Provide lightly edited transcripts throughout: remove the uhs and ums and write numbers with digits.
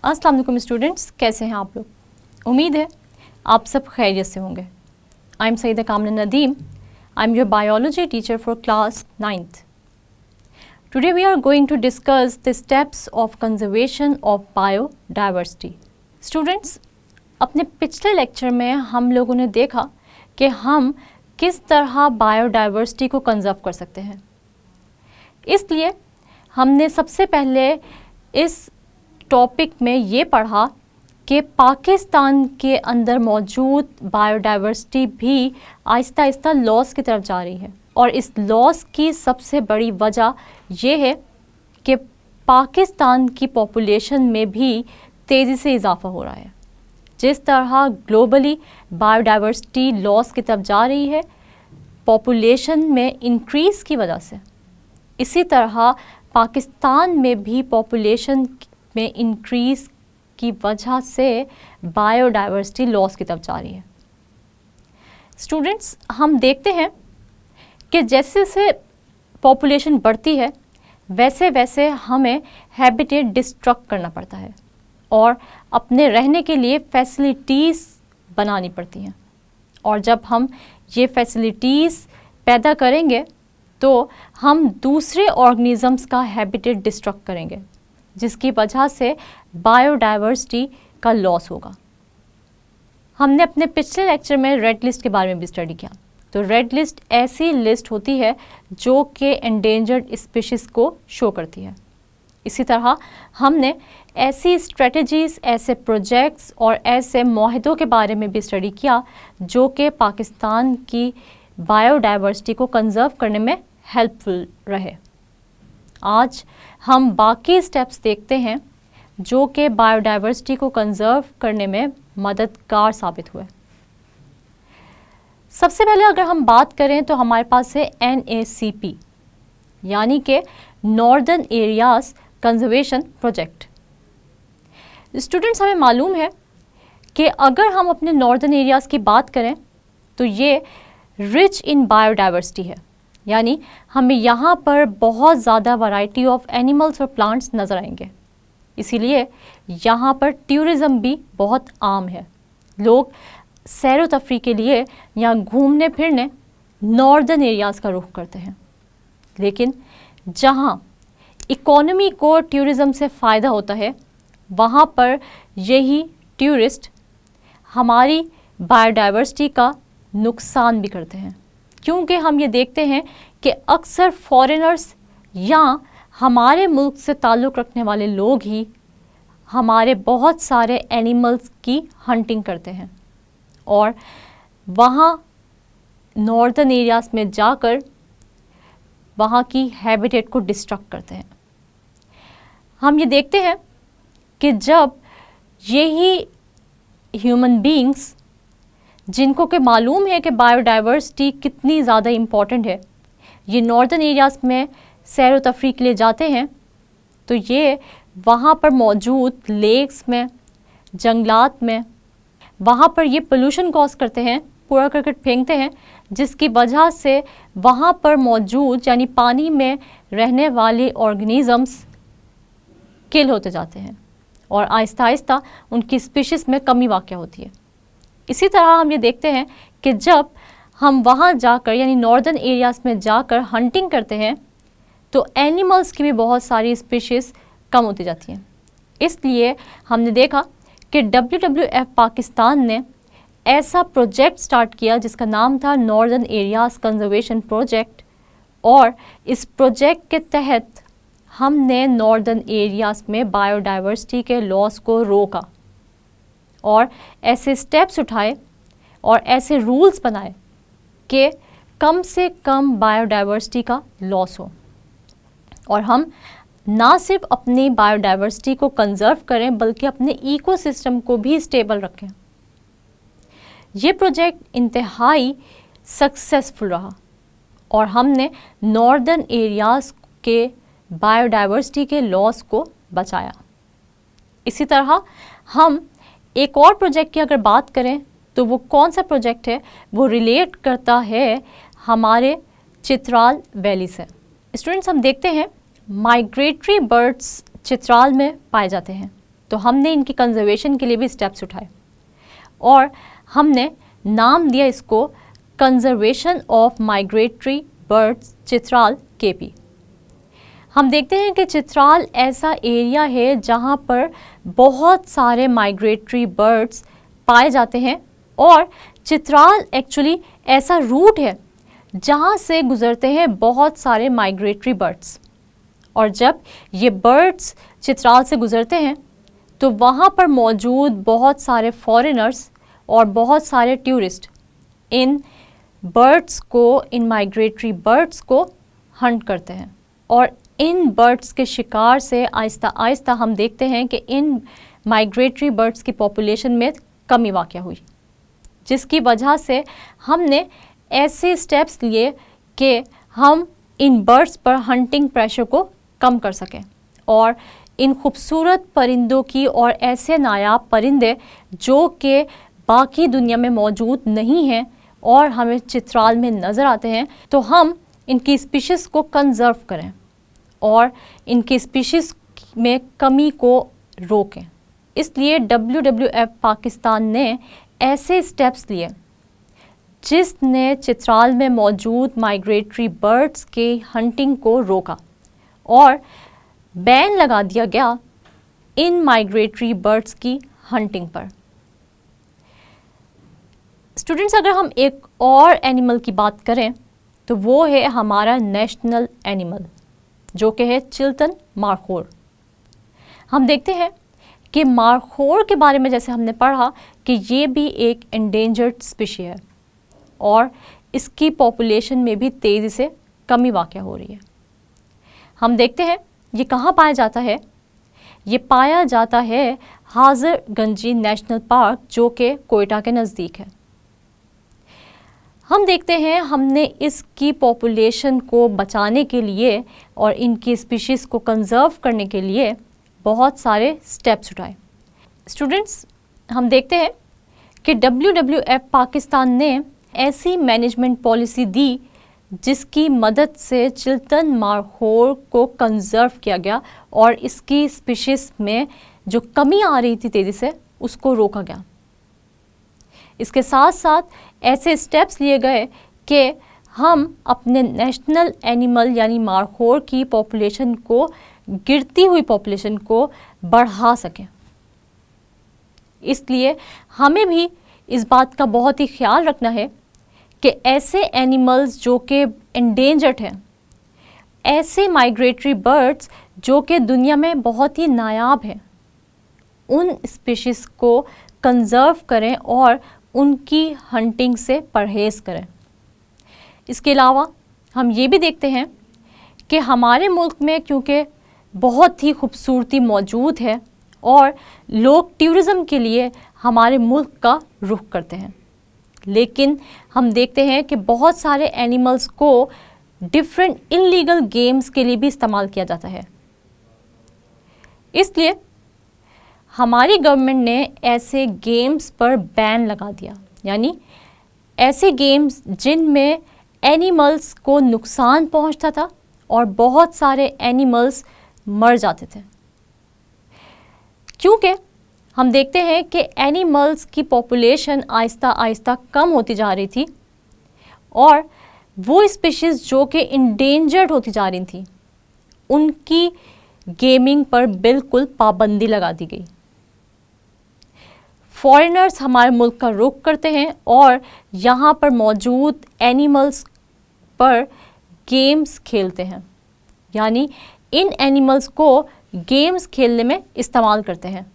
अस्सलाम वालेकुम स्टूडेंट्स, कैसे हैं आप लोग? उम्मीद है आप सब खैरियत से होंगे। आई am Saeeda Kamna Nadeem. I am your biology teacher for class 9th। Today we are going to discuss the steps of conservation of biodiversity. Students, अपने पिछले लेक्चर में हम लोगों ने देखा कि हम किस तरह बायोडाइवर्सिटी को कंजर्व कर सकते हैं। इसलिए हमने सबसे पहले इस टॉपिक में ये पढ़ा कि पाकिस्तान के अंदर मौजूद बायोडाइवर्सिटी भी आहिस्ता आहिस्ता लॉस की तरफ जा रही है, और इस लॉस की सबसे बड़ी वजह यह है कि पाकिस्तान की पॉपुलेशन में भी तेज़ी से इजाफा हो रहा है। जिस तरह ग्लोबली बायोडाइवर्सिटी लॉस की तरफ जा रही है पॉपुलेशन में इंक्रीज़ की वजह से, इसी तरह पाकिस्तान में भी पॉपुलेशन में इंक्रीज़ की वजह से बायोडाइवर्सिटी लॉस की तरफ जा रही है। स्टूडेंट्स, हम देखते हैं कि जैसे जैसे पॉपुलेशन बढ़ती है वैसे वैसे हमें हैबिटेट डिस्ट्रक्ट करना पड़ता है और अपने रहने के लिए फैसिलिटीज़ बनानी पड़ती हैं। और जब हम ये फैसिलिटीज़ पैदा करेंगे तो हम दूसरे ऑर्गेनिज़म्स का हैबिटेट डिस्ट्रक्ट करेंगे, जिसकी वजह से बायोडाइवर्सिटी का लॉस होगा। हमने अपने पिछले लेक्चर में रेड लिस्ट के बारे में भी स्टडी किया। तो रेड लिस्ट ऐसी लिस्ट होती है जो कि एंडेंजर्ड स्पीशीज़ को शो करती है। इसी तरह हमने ऐसी स्ट्रेटजीज़, ऐसे प्रोजेक्ट्स और ऐसे मुआहदों के बारे में भी स्टडी किया जो कि पाकिस्तान की बायोडाइवर्सिटी को कंजर्व करने में हेल्पफुल रहे। आज हम बाकी स्टेप्स देखते हैं जो कि बायोडाइवर्सिटी को कंजर्व करने में मददगार साबित हुए। सबसे पहले अगर हम बात करें तो हमारे पास है NACP, यानी कि northern areas conservation project. Students, हमें मालूम है कि अगर हम अपने नॉर्दर्न एरियाज़ की बात करें तो ये रिच इन बायोडाइवर्सिटी है, यानी हमें यहाँ पर बहुत ज़्यादा वैरायटी ऑफ एनिमल्स और प्लांट्स नज़र आएंगे। इसीलिए यहाँ पर टूरिज़म भी बहुत आम है। लोग सैर व तफरी के लिए यहाँ घूमने फिरने नॉर्दर्न एरियाज़ का रुख करते हैं। लेकिन जहाँ इकोनॉमी को टूरिज़म से फ़ायदा होता है वहाँ पर यही टूरिस्ट हमारी बायोडाइवर्सिटी का नुकसान भी करते हैं, क्योंकि हम ये देखते हैं कि अक्सर फॉरेनर्स या हमारे मुल्क से ताल्लुक़ रखने वाले लोग ही हमारे बहुत सारे एनिमल्स की हंटिंग करते हैं और वहाँ नॉर्दर्न एरियाज़ में जाकर वहाँ की हैबिटेट को डिस्ट्रक्ट करते हैं। हम ये देखते हैं कि जब यही ह्यूमन बीइंग्स, जिनको के मालूम है कि बायोडाइवर्सिटी कितनी ज़्यादा इम्पॉर्टेंट है, ये नॉर्दर्न एरियाज़ में सैर व तफरी के लिए जाते हैं, तो ये वहाँ पर मौजूद लेक्स में, जंगलात में, वहाँ पर ये पोल्यूशन कॉज करते हैं, कूड़ा करकट फेंकते हैं, जिसकी वजह से वहाँ पर मौजूद यानी पानी में रहने वाले ऑर्गेनिज़म्स किल होते जाते हैं और आहिस्ता आहिस्ता उनकी स्पीशीज़ में कमी वाक़या होती है। इसी तरह हम ये देखते हैं कि जब हम वहाँ जाकर यानी नॉर्दर्न एरियाज़ में जाकर हंटिंग करते हैं तो एनिमल्स की भी बहुत सारी स्पीशीज़ कम होती जाती हैं। इसलिए हमने देखा कि WWF पाकिस्तान ने ऐसा प्रोजेक्ट स्टार्ट किया जिसका नाम था नॉर्दर्न एरियाज़ कंजर्वेशन प्रोजेक्ट, और इस प्रोजेक्ट के तहत हमने नॉर्दर्न एरियाज़ में बायोडाइवर्सिटी के लॉस को रोका और ऐसे स्टेप्स उठाए और ऐसे रूल्स बनाए कि कम से कम बायोडाइवर्सिटी का लॉस हो और हम ना सिर्फ अपनी बायोडाइवर्सिटी को कंजर्व करें बल्कि अपने इकोसिस्टम को भी स्टेबल रखें। ये प्रोजेक्ट इंतहाई सक्सेसफुल रहा और हमने नॉर्दर्न एरियाज़ के बायोडाइवर्सिटी के लॉस को बचाया। इसी तरह हम एक और प्रोजेक्ट की अगर बात करें तो वो कौन सा प्रोजेक्ट है, वो रिलेट करता है हमारे चित्राल वैली से। स्टूडेंट्स, हम देखते हैं माइग्रेटरी बर्ड्स चित्राल में पाए जाते हैं। तो हमने इनकी कंजर्वेशन के लिए भी स्टेप्स उठाए और हमने नाम दिया इसको conservation of migratory birds Chitral KP. हम देखते हैं कि चित्राल ऐसा एरिया है जहाँ पर बहुत सारे माइग्रेटरी बर्ड्स पाए जाते हैं और चित्राल एक्चुअली ऐसा रूट है जहाँ से गुजरते हैं बहुत सारे माइग्रेटरी बर्ड्स। और जब ये बर्ड्स चित्राल से गुजरते हैं तो वहाँ पर मौजूद बहुत सारे फॉरेनर्स और बहुत सारे टूरिस्ट इन बर्ड्स को, इन माइग्रेटरी बर्ड्स को हंट करते हैं और इन बर्ड्स के शिकार से आहिस्ता आहिस्ता हम देखते हैं कि इन माइग्रेटरी बर्ड्स की पॉपुलेशन में कमी वाक़या हुई, जिसकी वजह से हमने ऐसे स्टेप्स लिए कि हम इन बर्ड्स पर हंटिंग प्रेशर को कम कर सकें और इन खूबसूरत परिंदों की और ऐसे नायाब परिंदे जो कि बाकी दुनिया में मौजूद नहीं हैं और हमें चित्राल में नज़र आते हैं, तो हम इनकी स्पीशीज़ को कंजर्व करें और इनकी स्पीशीज़ में कमी को रोकें। इसलिए WWF पाकिस्तान ने ऐसे स्टेप्स लिए जिसने चित्राल में मौजूद माइग्रेटरी बर्ड्स के हंटिंग को रोका और बैन लगा दिया गया इन माइग्रेटरी बर्ड्स की हंटिंग पर। स्टूडेंट्स, अगर हम एक और एनिमल की बात करें तो वो है हमारा नेशनल एनिमल जो कि है चिल्तन मारखोर। हम देखते हैं कि मारखोर के बारे में जैसे हमने पढ़ा कि ये भी एक एंडेंजर्ड स्पीशी है और इसकी पॉपुलेशन में भी तेज़ी से कमी वाक़या हो रही है। हम देखते हैं ये कहाँ पाया जाता है। ये पाया जाता है हाज़रगंजी नेशनल पार्क जो कि कोयटा के नज़दीक है। हम देखते हैं हमने इसकी पॉपुलेशन को बचाने के लिए और इनकी स्पीशीज़ को कंजर्व करने के लिए बहुत सारे स्टेप्स उठाए। स्टूडेंट्स, हम देखते हैं कि WWF पाकिस्तान ने ऐसी मैनेजमेंट पॉलिसी दी जिसकी मदद से चिल्तन मारखोर को कंजर्व किया गया और इसकी स्पीशीज़ में जो कमी आ रही थी तेज़ी से उसको रोका गया। इसके साथ साथ ऐसे स्टेप्स लिए गए कि हम अपने नेशनल एनिमल यानी मारखोर की पॉपुलेशन को, गिरती हुई पॉपुलेशन को बढ़ा सकें। इसलिए हमें भी इस बात का बहुत ही ख्याल रखना है कि ऐसे एनिमल्स जो कि एंडेंजर्ड हैं, ऐसे माइग्रेटरी बर्ड्स जो कि दुनिया में बहुत ही नायाब हैं, उन स्पीशीज़ को कंजर्व करें और उनकी हंटिंग से परहेज़ करें। इसके अलावा हम ये भी देखते हैं कि हमारे मुल्क में क्योंकि बहुत ही खूबसूरती मौजूद है और लोग टूरिज़म के लिए हमारे मुल्क का रुख करते हैं, लेकिन हम देखते हैं कि बहुत सारे एनिमल्स को डिफरेंट इल्लीगल गेम्स के लिए भी इस्तेमाल किया जाता है। इसलिए हमारी गवर्नमेंट ने ऐसे गेम्स पर बैन लगा दिया, यानी ऐसे गेम्स जिनमें एनिमल्स को नुकसान पहुंचता था और बहुत सारे एनिमल्स मर जाते थे, क्योंकि हम देखते हैं कि एनिमल्स की पॉपुलेशन आहिस्ता आहिस्ता कम होती जा रही थी और वो स्पीशीज़ जो कि इंडेंजर्ड होती जा रही थी उनकी गेमिंग पर बिल्कुल पाबंदी लगा दी गई। फॉरेनर्स हमारे मुल्क का रुख करते हैं और यहाँ पर मौजूद एनिमल्स पर गेम्स खेलते हैं, यानी इन एनिमल्स को गेम्स खेलने में इस्तेमाल करते हैं।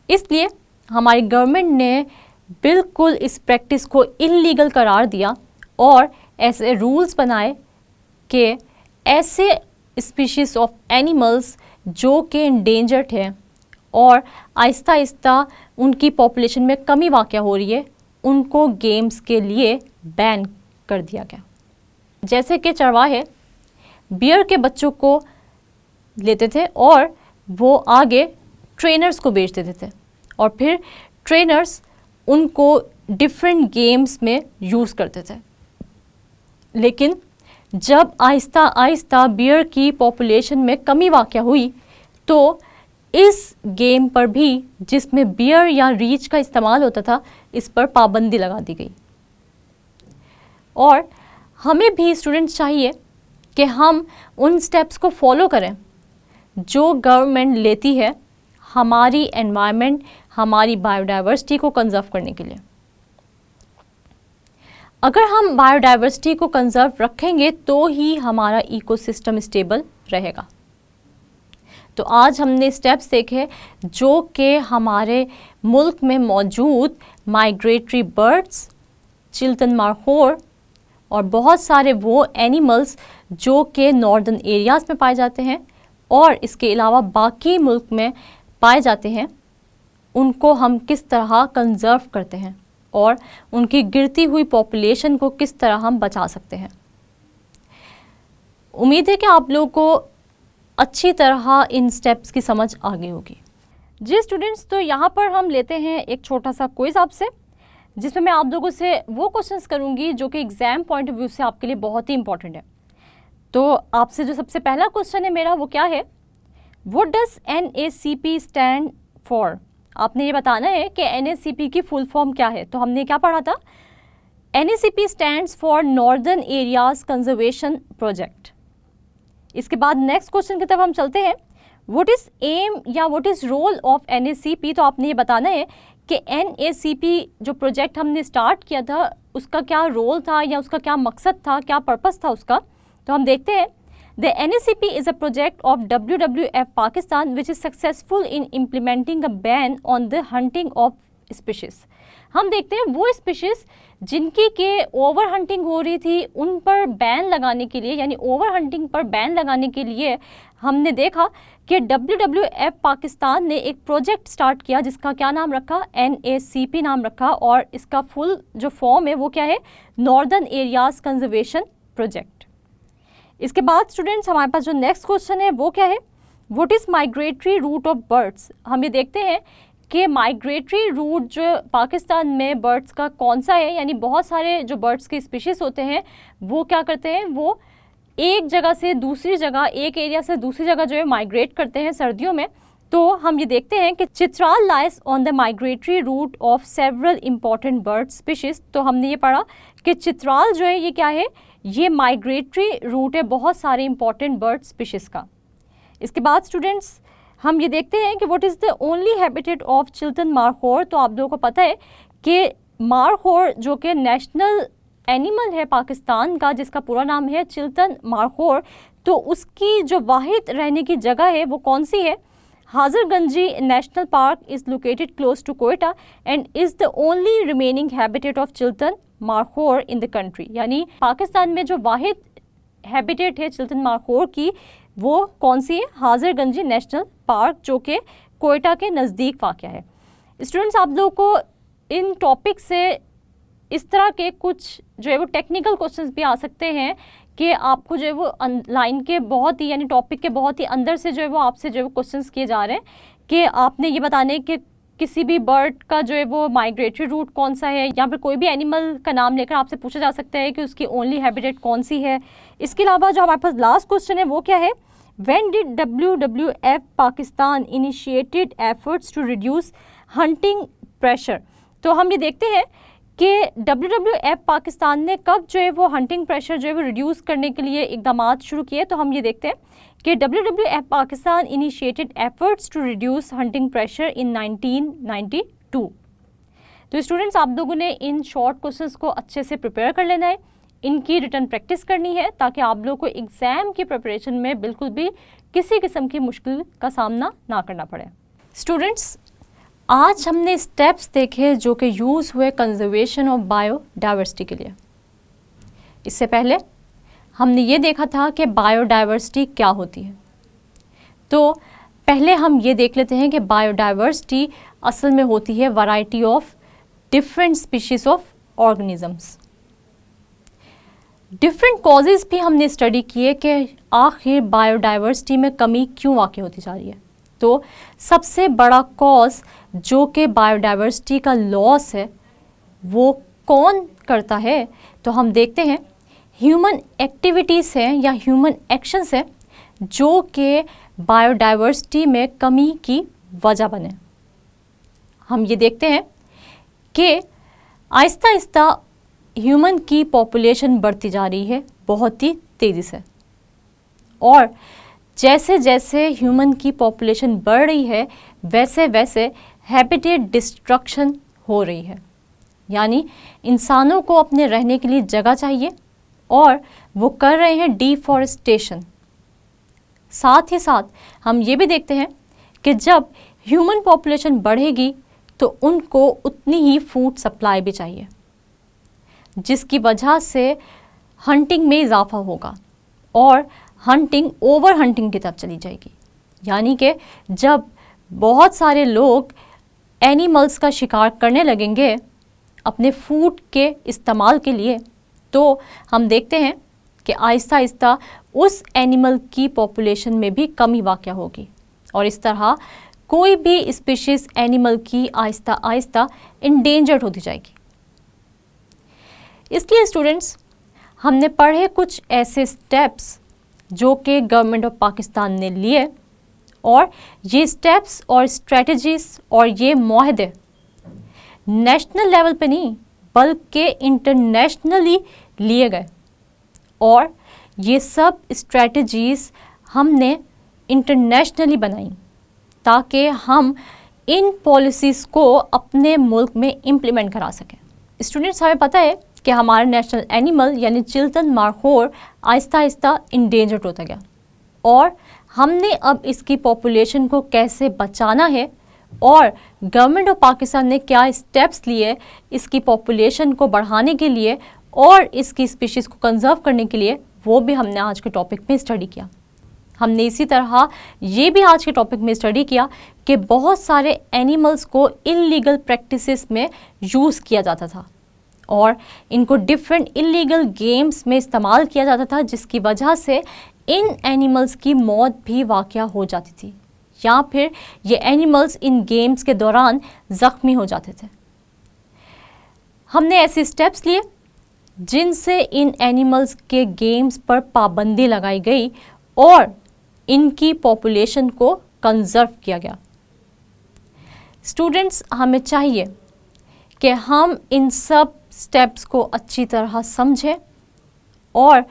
इसलिए हमारी गवर्नमेंट ने बिल्कुल इस प्रैक्टिस को इल्लीगल करार दिया और ऐसे रूल्स बनाए कि ऐसे स्पीशीज़ ऑफ एनिमल्स जो कि इंडेंजर्ड हैं और आहिस्ता आहिस्ता उनकी पॉपुलेशन में कमी वाक़या हो रही है, उनको गेम्स के लिए बैन कर दिया गया। जैसे कि चरवाहे बियर के बच्चों को लेते थे और वो आगे ट्रेनर्स को बेच देते थे और फिर ट्रेनर्स उनको डिफरेंट गेम्स में यूज़ करते थे। लेकिन जब आहिस्ता आहिस्ता बियर की पॉपुलेशन में कमी वाक़या हुई तो इस गेम पर भी जिसमें बियर या रीच का इस्तेमाल होता था, इस पर पाबंदी लगा दी गई। और हमें भी स्टूडेंट्स चाहिए कि हम उन स्टेप्स को फॉलो करें जो गवर्नमेंट लेती है हमारी एनवायरनमेंट, हमारी बायोडाइवर्सिटी को कंजर्व करने के लिए। अगर हम बायोडाइवर्सिटी को कंजर्व रखेंगे तो ही हमारा इकोसिस्टम स्टेबल रहेगा। तो आज हमने स्टेप्स देखे जो कि हमारे मुल्क में मौजूद माइग्रेटरी बर्ड्स, चिल्टन मार्खोर और बहुत सारे वो एनिमल्स जो कि नॉर्दर्न एरियाज़ में पाए जाते हैं और इसके अलावा बाकी मुल्क में पाए जाते हैं, उनको हम किस तरह कंजर्व करते हैं और उनकी गिरती हुई पॉपुलेशन को किस तरह हम बचा सकते हैं। उम्मीद है कि आप लोगों को अच्छी तरह इन स्टेप्स की समझ आ गई होगी। जी स्टूडेंट्स, तो यहाँ पर हम लेते हैं एक छोटा सा क्विज़ आपसे, जिसमें मैं आप लोगों से वो क्वेश्चंस करूँगी जो कि एग्ज़ाम पॉइंट ऑफ व्यू से आपके लिए बहुत ही इंपॉर्टेंट है। तो आपसे जो सबसे पहला क्वेश्चन है मेरा वो क्या है, what does NACP stand for. आपने ये बताना है कि NACP की फुल फॉर्म क्या है। तो हमने क्या पढ़ा था, NACP stands for northern areas conservation project. इसके बाद नेक्स्ट क्वेश्चन की तरफ हम चलते हैं, व्हाट इज़ एम या what is role of NACP। तो आपने ये बताना है कि NACP जो प्रोजेक्ट हमने स्टार्ट किया था उसका क्या रोल था या उसका क्या मकसद था, क्या पर्पस था उसका। तो हम देखते हैं, the NACP is a project of WWF Pakistan which is successful in implementing a ban on the hunting of species. हम देखते हैं वो स्पीशीज़ जिनकी के ओवर हंटिंग हो रही थी उन पर बैन लगाने के लिए, यानी ओवर हंटिंग पर बैन लगाने के लिए हमने देखा कि WWF पाकिस्तान ने एक प्रोजेक्ट स्टार्ट किया जिसका क्या नाम रखा, NACP नाम रखा, और इसका फुल जो फॉर्म है वो क्या है, नॉर्दर्न एरियाज कंजर्वेशन प्रोजेक्ट। इसके बाद स्टूडेंट्स हमारे पास जो नेक्स्ट क्वेश्चन है वो क्या है, what is migratory route of birds. हम ये देखते हैं कि माइग्रेटरी रूट जो पाकिस्तान में बर्ड्स का कौन सा है, यानी बहुत सारे जो बर्ड्स के स्पीशीज़ होते हैं वो क्या करते हैं, वो एक जगह से दूसरी जगह, एक एरिया से दूसरी जगह जो है माइग्रेट करते हैं सर्दियों में। तो हम ये देखते हैं कि Chitral lies on the migratory route of several important bird species. तो हमने ये पढ़ा कि चित्राल जो है ये क्या है, ये माइग्रेटरी रूट है बहुत सारे इंपॉर्टेंट बर्ड स्पीशीज़ का। इसके बाद स्टूडेंट्स हम ये देखते हैं कि what is the only habitat of Chiltan markhor. तो आप लोगों को पता है कि मार्खोर जो कि नेशनल एनिमल है पाकिस्तान का, जिसका पूरा नाम है चिल्टन मार्खोर, तो उसकी जो वाहिद रहने की जगह है वो कौन सी है, Hazarganji national park is located close to Quetta and is the only remaining habitat of Chiltan markhor in the country. यानी पाकिस्तान में जो वाहिद हैबिटेट है चिल्टन मार्खोर की वो कौन सी है, हाजरगंजी नेशनल पार्क जो कि कोयटा के नज़दीक वाक़या है। स्टूडेंट्स आप लोगों को इन टॉपिक से इस तरह के कुछ जो है वो टेक्निकल क्वेश्चंस भी आ सकते हैं कि आपको जो है वो लाइन के बहुत ही, यानी टॉपिक के बहुत ही अंदर से जो है वो आपसे जो है वो क्वेश्चंस किए जा रहे हैं कि आपने ये बताना है कि किसी भी बर्ड का जो है वो माइग्रेटरी रूट कौन सा है, या फिर कोई भी एनिमल का नाम लेकर आपसे पूछा जा सकता है कि उसकी ओनली हैबिटेट कौन सी है। इसके अलावा जो हमारे पास लास्ट क्वेश्चन है वो क्या है, when did WWF Pakistan initiated efforts to reduce hunting pressure. तो हम ये देखते हैं कि WWF पाकिस्तान ने कब जो है वो हंटिंग प्रेशर जो है वो रिड्यूस करने के लिए इक़दाम शुरू किए। तो हम ये देखते हैं कि WWF Pakistan initiated efforts to reduce hunting pressure in 1992। तो स्टूडेंट्स आप लोगों ने इन शॉर्ट क्वेश्चंस को अच्छे से प्रिपेयर कर लेना है, इनकी रिटर्न प्रैक्टिस करनी है ताकि आप लोगों को एग्ज़ाम की प्रिपरेशन में बिल्कुल भी किसी किस्म की मुश्किल का सामना ना करना पड़े। स्टूडेंट्स आज हमने स्टेप्स देखे जो कि यूज़ हुए कंजर्वेशन ऑफ बायोडाइवर्सिटी के लिए। इससे पहले हमने ये देखा था कि बायोडाइवर्सिटी क्या होती है। तो पहले हम ये देख लेते हैं कि बायोडाइवर्सिटी असल में होती है variety of different species of organisms. Different causes भी हमने स्टडी किए कि आखिर बायोडाइवर्सिटी में कमी क्यों वाक़ई होती जा रही है। तो सबसे बड़ा कॉज जो कि बायोडाइवर्सिटी का लॉस है वो कौन करता है, तो हम देखते हैं ह्यूमन एक्टिविटीज़ हैं या ह्यूमन एक्शंस हैं जो कि बायोडाइवर्सिटी में कमी की वजह बने। हम ये देखते हैं कि आहिस्ता आहिस्ता ह्यूमन की पॉपुलेशन बढ़ती जा रही है बहुत ही तेज़ी से, और जैसे जैसे ह्यूमन की पॉपुलेशन बढ़ रही है वैसे वैसे हैबिटेट डिस्ट्रक्शन हो रही है। यानी इंसानों को अपने रहने के लिए जगह चाहिए और वो कर रहे हैं डिफॉरेस्टेशन। साथ ही साथ हम ये भी देखते हैं कि जब ह्यूमन पॉपुलेशन बढ़ेगी तो उनको उतनी ही फूड सप्लाई भी चाहिए, जिसकी वजह से हंटिंग में इजाफा होगा और हंटिंग ओवर हंटिंग की तरफ चली जाएगी। यानी कि जब बहुत सारे लोग एनिमल्स का शिकार करने लगेंगे अपने फूड के इस्तेमाल के लिए, तो हम देखते हैं कि आहिस्ता आहिस्ता उस एनिमल की पॉपुलेशन में भी कमी वाक़या होगी और इस तरह कोई भी स्पीशीज़ एनिमल की आहिस्ता आहिस्ता इंडेंजर्ड होती जाएगी। इसलिए स्टूडेंट्स, हमने पढ़े कुछ ऐसे स्टेप्स जो कि गवर्नमेंट ऑफ पाकिस्तान ने लिए, और ये स्टेप्स और स्ट्रेटजीज और ये मुआहदे नेशनल लेवल पे नहीं बल्कि इंटरनेशनली लिए गए, और ये सब स्ट्रेटजीज हमने इंटरनेशनली बनाई ताकि हम इन पॉलिसीज़ को अपने मुल्क में इम्प्लीमेंट करा सकें। स्टूडेंट्स, हमें पता है कि हमारा नेशनल एनिमल यानी चिल्तन मार्खोर आहिस्ता आहिस्ता इंडेंजर्ड होता गया, और हमने अब इसकी पॉपुलेशन को कैसे बचाना है और गवर्नमेंट ऑफ पाकिस्तान ने क्या स्टेप्स लिए इसकी पॉपुलेशन को बढ़ाने के लिए और इसकी स्पीशीज़ को कंजर्व करने के लिए, वो भी हमने आज के टॉपिक में स्टडी किया। हमने इसी तरह ये भी आज के टॉपिक में स्टडी किया कि बहुत सारे एनिमल्स को इलीगल प्रैक्टिसेस में यूज़ किया जाता था और इनको डिफरेंट इलीगल गेम्स में इस्तेमाल किया जाता था, जिसकी वजह से इन एनिमल्स की मौत भी वाक़या हो जाती थी या फिर ये एनिमल्स इन गेम्स के दौरान ज़ख्मी हो जाते थे। हमने ऐसे स्टेप्स लिए जिनसे इन एनिमल्स के गेम्स पर पाबंदी लगाई गई और इनकी पॉपुलेशन को कंजर्व किया गया। स्टूडेंट्स, हमें चाहिए कि हम इन सब स्टेप्स को अच्छी तरह समझें और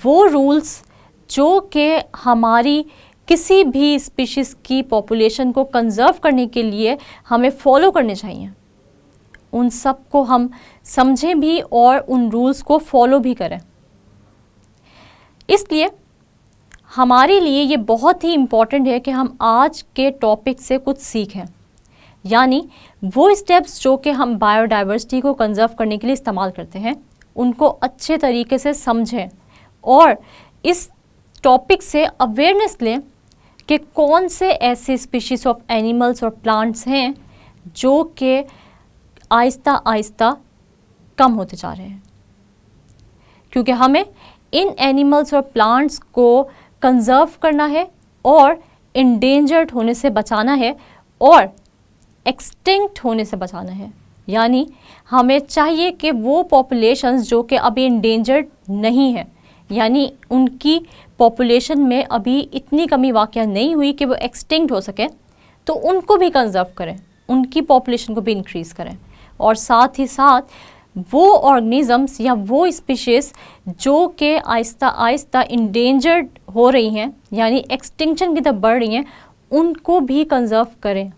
वो रूल्स जो कि हमारी किसी भी स्पीशीज़ की पॉपुलेशन को कंजर्व करने के लिए हमें फॉलो करने चाहिए, उन सब को हम समझें भी और उन रूल्स को फॉलो भी करें। इसलिए हमारे लिए ये बहुत ही इम्पॉर्टेंट है कि हम आज के टॉपिक से कुछ सीखें, यानी वो स्टेप्स जो कि हम बायोडाइवर्सिटी को कंजर्व करने के लिए इस्तेमाल करते हैं उनको अच्छे तरीके से समझें और इस टॉपिक से अवेयरनेस लें कि कौन से ऐसे स्पीशीज़ ऑफ एनिमल्स और प्लांट्स हैं जो कि आहिस्ता आहिस्ता कम होते जा रहे हैं, क्योंकि हमें इन एनिमल्स और प्लांट्स को कंजर्व करना है और इंडेंजर्ड होने से बचाना है और एक्सटिंक्ट होने से बचाना है। यानी हमें चाहिए कि वो पॉपुलेशंस जो कि अभी इंडेंजर्ड नहीं है, यानी उनकी पॉपुलेशन में अभी इतनी कमी वाक़या नहीं हुई कि वो एक्सटिंक्ट हो सके, तो उनको भी कंजर्व करें, उनकी पॉपुलेशन को भी इंक्रीज़ करें, और साथ ही साथ वो ऑर्गेनिज़म्स या वो स्पीशीज़ जो कि आहिस्ता आहिस्ता इंडेंजर्ड हो रही हैं यानी एक्सटिंक्शन की तरफ बढ़ रही हैं, उनको भी कंजर्व करें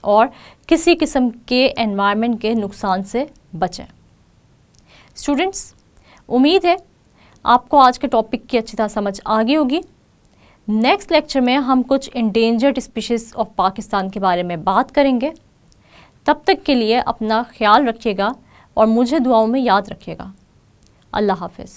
और किसी किस्म के एनवायरनमेंट के नुकसान से बचें। स्टूडेंट्स, उम्मीद है आपको आज के टॉपिक की अच्छी तरह समझ आ गई होगी। नेक्स्ट लेक्चर में हम कुछ इंडेंजर्ड स्पीशीज़ ऑफ पाकिस्तान के बारे में बात करेंगे। तब तक के लिए अपना ख्याल रखिएगा और मुझे दुआओं में याद रखिएगा। अल्लाह हाफ़िज़।